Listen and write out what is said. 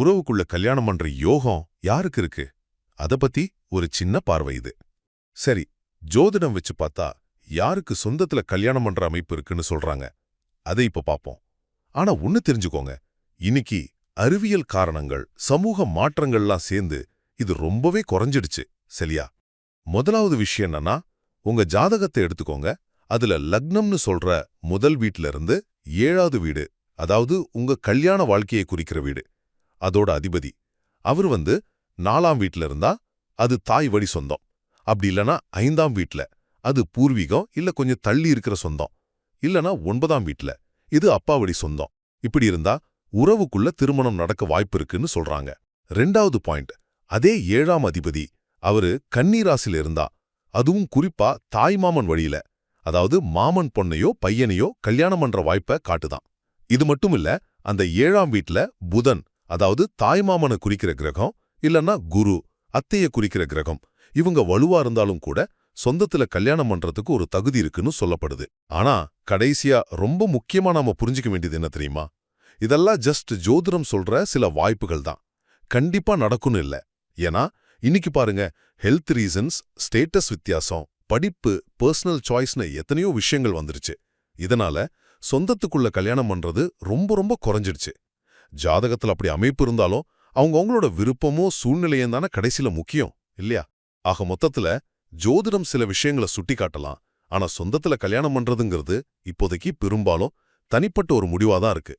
உறவுக்குள்ள கல்யாணம் பண்ற யோகம் யாருக்கு இருக்கு? அத பத்தி ஒரு சின்ன பார்வை இது. சரி, ஜோதிடம் வச்சு பார்த்தா யாருக்கு சொந்தத்துல கல்யாணம் பண்ற அமைப்பு இருக்குன்னு சொல்றாங்க. அதை இப்ப பாப்போம். ஆனா ஒண்ணு தெரிஞ்சுக்கோங்க, இன்னைக்கு அறிவியல் காரணங்கள், சமூக மாற்றங்கள்லாம் சேர்ந்து இது ரொம்பவே குறைஞ்சிடுச்சு. சரியா? முதலாவது விஷயம் என்னன்னா, உங்க ஜாதகத்தை எடுத்துக்கோங்க. அதுல லக்னம்னு சொல்ற முதல் வீட்ல இருந்து 7வது வீடு, அதாவது உங்க கல்யாண வாழ்க்கையை குறிக்கிற வீடு, அதோட அதிபதி அவர் 4ஆம் வீட்ல இருந்தா அது தாய் வழி சொந்தம். அப்படி இல்லனா 5ஆம் வீட்ல அது பூர்வீகம் இல்ல கொஞ்சம் தள்ளி இருக்கிற சொந்தம். இல்லனா 9ஆம் வீட்ல இது அப்பா வழி சொந்தம். இப்படி இருந்தா உறவுக்குள்ள திருமணம் நடக்க வாய்ப்பு இருக்குன்னு சொல்றாங்க. 2வது பாயிண்ட், அதே 7ஆம் அதிபதி அவரு கன்னி ராசில இருந்தா, அதுவும் குறிப்பா தாய்மாமன் வழியில, அதாவது மாமன் பொண்ணையோ பையனையோ கல்யாணம் பண்ற வாய்ப்பை காட்டுதான். இது மட்டும் இல்ல, அந்த 7ஆம் வீட்ல புதன், அதாவது தாய்மாமனை குறிக்கிற கிரகம், இல்லன்னா குரு, அத்தைய குறிக்கிற கிரகம், இவங்க வலுவா இருந்தாலும் கூட சொந்தத்துல கல்யாணம் பண்றதுக்கு ஒரு தகுதி இருக்குன்னு சொல்லப்படுது. ஆனா கடைசியா ரொம்ப முக்கியமா நாம புரிஞ்சுக்க வேண்டியது என்ன தெரியுமா? இதெல்லாம் ஜஸ்ட் ஜோதிடம் சொல்ற சில வாய்ப்புகள் தான். கண்டிப்பா நடக்கும்னு இல்ல. ஏன்னா இன்னைக்கு பாருங்க, ஹெல்த் ரீசன்ஸ், ஸ்டேட்டஸ் வித்தியாசம், படிப்பு, பர்சனல் சாய்ஸ்னு எத்தனையோ விஷயங்கள் வந்துருச்சு. இதனால சொந்தத்துக்குள்ள கல்யாணம் பண்றது ரொம்ப ரொம்ப குறைஞ்சிடுச்சு. ஜாதகத்துல அப்படி அமைப்பு இருந்தாலும் அவங்களோட விருப்பமோ சூழ்நிலையும் தானே கடைசியில முக்கியம், இல்லையா? ஆக மொத்தத்துல ஜோதிடம் சில விஷயங்களை சுட்டி காட்டலாம். ஆனா சொந்தத்துல கல்யாணம் பண்றதுங்கிறது இப்போதைக்கு பெரும்பாலும் தனிப்பட்ட ஒரு முடிவாதான் இருக்கு.